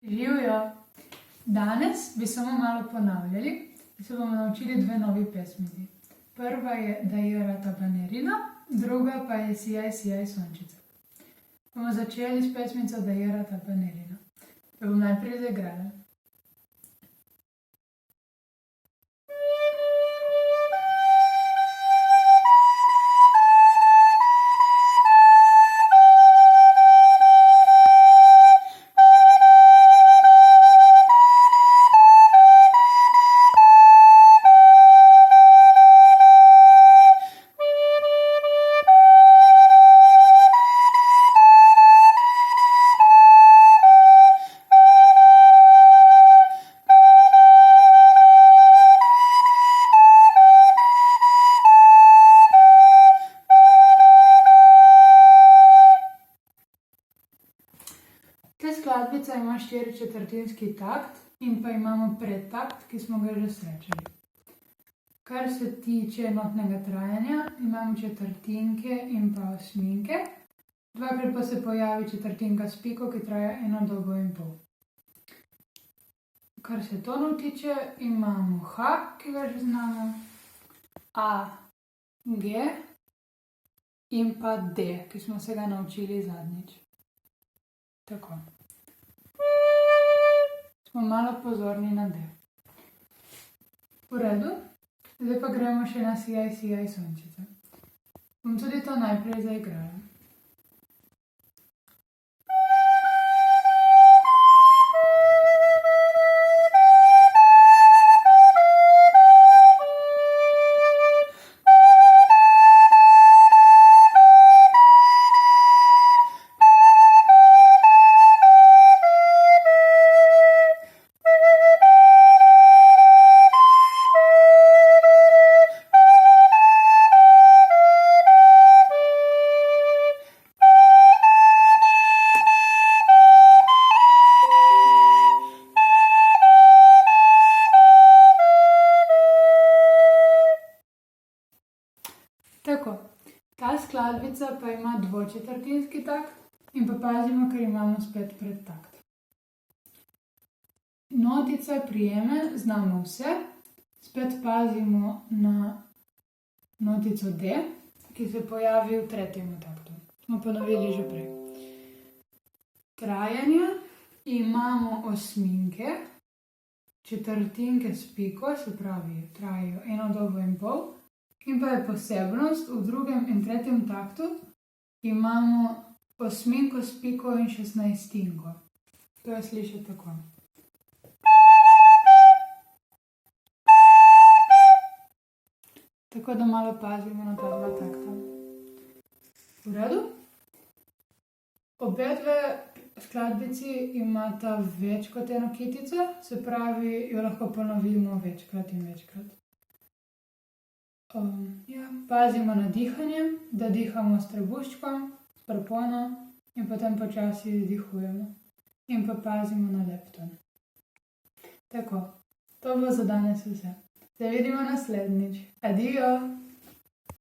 Živjo! Danes bi samo malo ponavljali in se bomo naučili dve novi pesmidi. Prva je Da je rata banerina, druga pa je Sijaj, sijaj sončica. Bomo začeli s pesmico Da je rata banerina. Jo bom najprej zaigrala. Ta skladbica ima 4/4 takt in pa imamo predtakt, ki smo ga že srečali. Kar se tiče enotnega trajanja, imamo četrtinke in pa osminke. Dvakrat pa se pojavi četrtinka s piko, ki traja 1,5. Kar se tonov tiče, imamo H, ki ga že znamo, A, G in pa D, ki smo se ga naučili zadnjič. Tako. Smo malo pozorni na D. V redu. Zdaj pa gremo še na Sijaj, sijaj sončica. Bom tudi to najprej zaigrala. Tako, ta skladbica pa ima dvočetrtinski takt in pa pazimo, ker imamo spet predtakt. Notice prijeme znamo vse, spet pazimo na notico D, ki se pojavi v tretjem taktu. Smo ponovili že prej. Trajanja imamo osminke, četrtinke s piko, se pravi trajajo 1,5. In pa je posebnost, v drugem in tretjem taktu imamo osminko s piko in 16. To je slišati tako. Tako da malo pazimo na ta dva takta. V redu? Obe dve skladbici imata več kot eno kitico, se pravi, jo lahko ponovimo večkrat in večkrat. Pazimo na dihanje, da dihamo s trebuščkom, s propono in potem počasi izdihujemo. In pa pazimo na lepton. Tako, to bo za danes vse. Se vidimo naslednjič. Adijo!